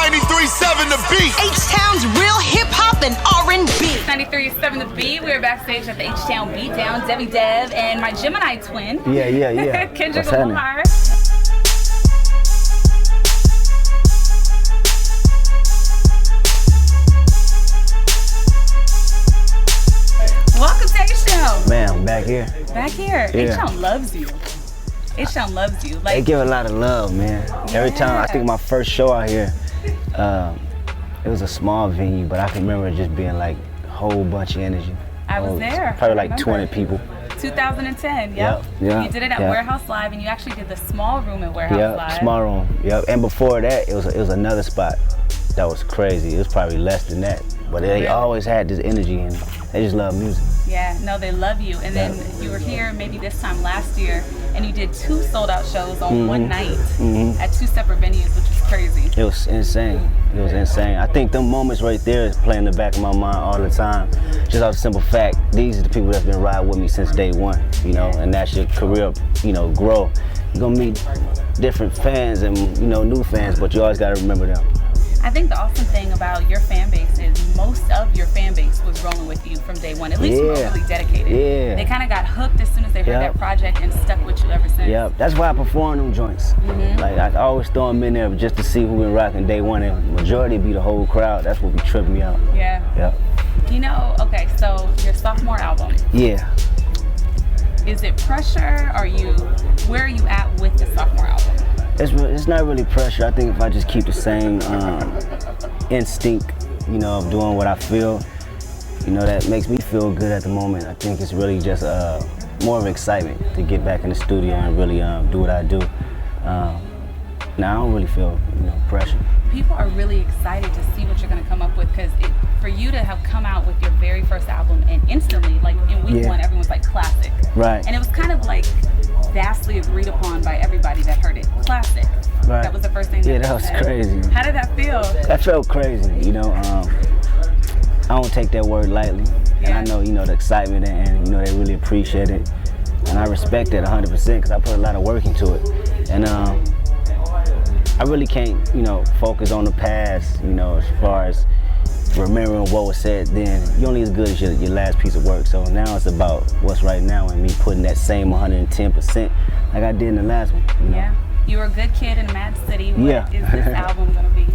93.7 The Beat. H-Town's real hip-hop and R&B. 93.7 The Beat. We're backstage at the H-Town Beatdown. Devi Dev and my Gemini twin. Yeah. Kendrick and Lamar. Welcome to H-Town. Man, I'm back here. Back here. Yeah. H-Town loves you. H-Town loves you. They give a lot of love, man. Every time, I think my first show out here, it was a small venue, but I can remember it just being like a whole bunch of energy. I was there. Probably like 20 people. 2010, Yep. You did it at Warehouse Live, and you actually did the small room at Warehouse Live. Yep, small room. Yep. And before that, it was another spot that was crazy. It was probably less than that, but they always had this energy, and they just love music. Yeah, no, they love you. And then you were here maybe this time last year, and you did 2 sold-out shows on one night at 2 separate venues, which is crazy. It was insane. It was insane. I think them moments right there is playing in the back of my mind all the time. Just off the simple fact, these are the people that's been riding with me since day one, you know, and that's your career, you know, grow. You're gonna meet different fans and, you know, new fans, but you always gotta remember them. I think the awesome thing about your fan base is most of your fan base was rolling with you from day one. At least you were really dedicated. Yeah. They kind of got hooked as soon as they heard that project and stuck with you ever since. Yep, that's why I perform them joints. Like I always throw them in there just to see who been rocking day one, and majority be the whole crowd. That's what be tripping me out. Yeah. Yep. You know, okay, so your sophomore album. Yeah. Is it pressure? Where are you at with the sophomore album? It's not really pressure. I think if I just keep the same instinct, you know, of doing what I feel, you know, that makes me feel good at the moment. I think it's really just more of excitement to get back in the studio and really do what I do. Now I don't really feel, you know, pressure. People are really excited to see what you're going to come up with, because for you to have come out with your very first album and instantly, like in week one, everyone's like classic. Right. And it was kind of like vastly agreed upon by everybody that heard it. Classic. Right. That was the first thing that was crazy. How did that feel? That felt crazy, you know. I don't take that word lightly. And I know, you know, the excitement and you know, they really appreciate it. And I respect it 100% because I put a lot of work into it. And I really can't, you know, focus on the past, you know, as far as remembering what was said then. You're only as good as your last piece of work. So now it's about what's right now and me putting that same 110% like I did in the last one. You know? Yeah. You were a good kid in a mad city. What is this album going to be?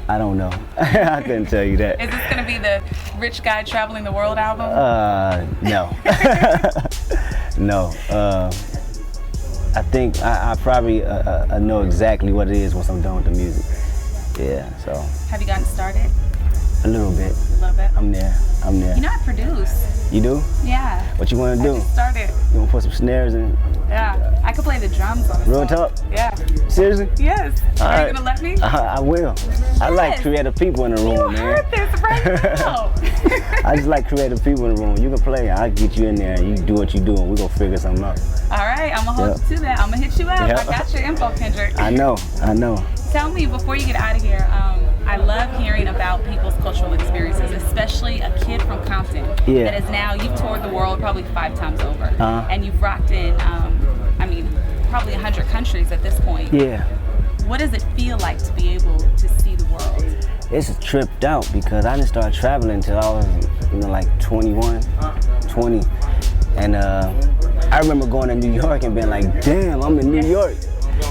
I don't know. I couldn't tell you that. Is this going to be the rich guy traveling the world album? No. No. I think I probably know exactly what it is once I'm done with the music. Yeah, so. Have you gotten started? A little bit. A little bit? I'm there. You know, I produce. You do? Yeah. What you want to do? I just started. You want to put some snares in? Yeah. I could play the drums on the Real song. talk? Yeah. Seriously? Yes. All Are right. you going to let me? I will. I like creative people in the room, You man. heard this right now. I just like creative people in the room. You can play, I'll get you in there and you do what you do and we're going to figure something out. All right, I'm going to hold you to that. I'm going to hit you up. I got your info, Kendrick. I know. Tell me, before you get out of here, I love hearing about people's cultural experiences, especially a kid from Compton that is now, you've toured the world probably 5 times over, and you've rocked in, probably 100 countries at this point. Yeah. What does it feel like to be able to see the world? It's tripped out because I didn't start traveling until I was, you know, like 21, 20. And I remember going to New York and being like, damn, I'm in New York.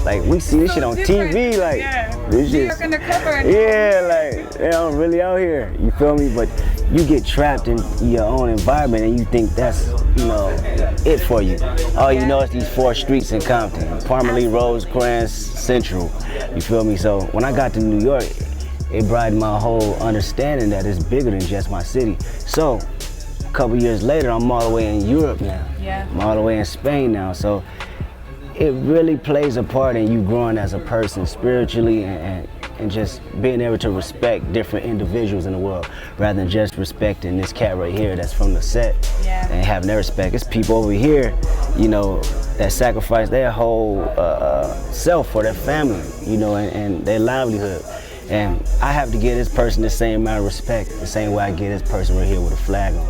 Like, we see this shit on TV, like, this New York undercover. Like, I'm really out here, you feel me? But you get trapped in your own environment and you think that's, you know, it for you. All you know is these 4 streets in Compton, Parmalee, Rosecrans, Central, you feel me? So when I got to New York, it broadened my whole understanding that it's bigger than just my city. So a couple years later, I'm all the way in Europe now. Yeah. I'm all the way in Spain now. So it really plays a part in you growing as a person spiritually and just being able to respect different individuals in the world rather than just respecting this cat right here that's from the set and having their respect. It's people over here, you know, that sacrifice their whole self for their family, you know, and their livelihood. And I have to give this person the same amount of respect, the same way I give this person right here with a flag on,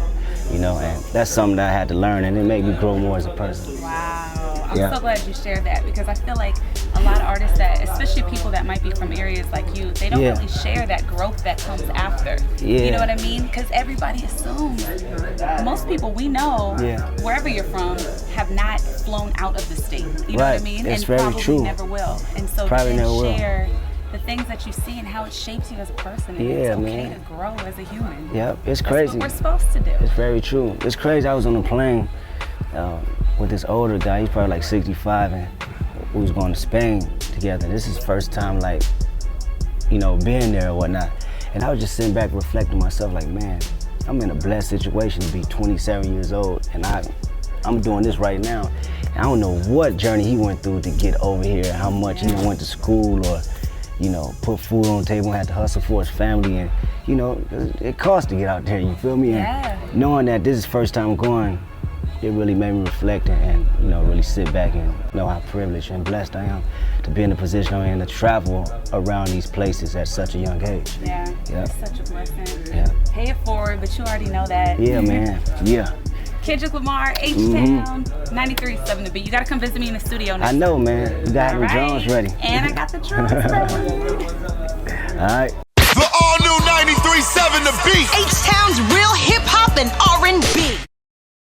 you know, and that's something that I had to learn, and it made me grow more as a person. Wow. I'm so glad you shared that, because I feel like a lot of artists that, especially people that might be from areas like you, they don't Yeah. really share that growth that comes after. Yeah. You know what I mean? Because everybody assumes, most people we know, wherever you're from, have not flown out of the state. You know what I mean? That's and very probably true. never will. And so Probably never will. share the things that you see and how it shapes you as a person. And it's okay to grow as a human. Yep, it's crazy. That's what we're supposed to do. It's very true. It's crazy. I was on a plane with this older guy. He's probably like 65, and we was going to Spain together. This is first time, like, you know, being there or whatnot. And I was just sitting back reflecting myself, like, man, I'm in a blessed situation to be 27 years old, and I'm doing this right now. And I don't know what journey he went through to get over here, how much he went to school or, you know, put food on the table and had to hustle for his family. And, you know, it costs to get out there, you feel me? And knowing that this is first time going, it really made me reflect and, you know, really sit back and know how privileged and blessed I am to be in the position I'm in to travel around these places at such a young age. Yeah, it's such a blessing. Yeah. Pay it forward, but you already know that. Yeah, man, yeah. Kendrick Lamar, H-Town, 93.7 The Beat. You gotta come visit me in the studio next I know, man. You got the drums ready. And I got the drums ready. All right. The all-new 93.7 The Beat. H-Town's real hip-hop and R&B.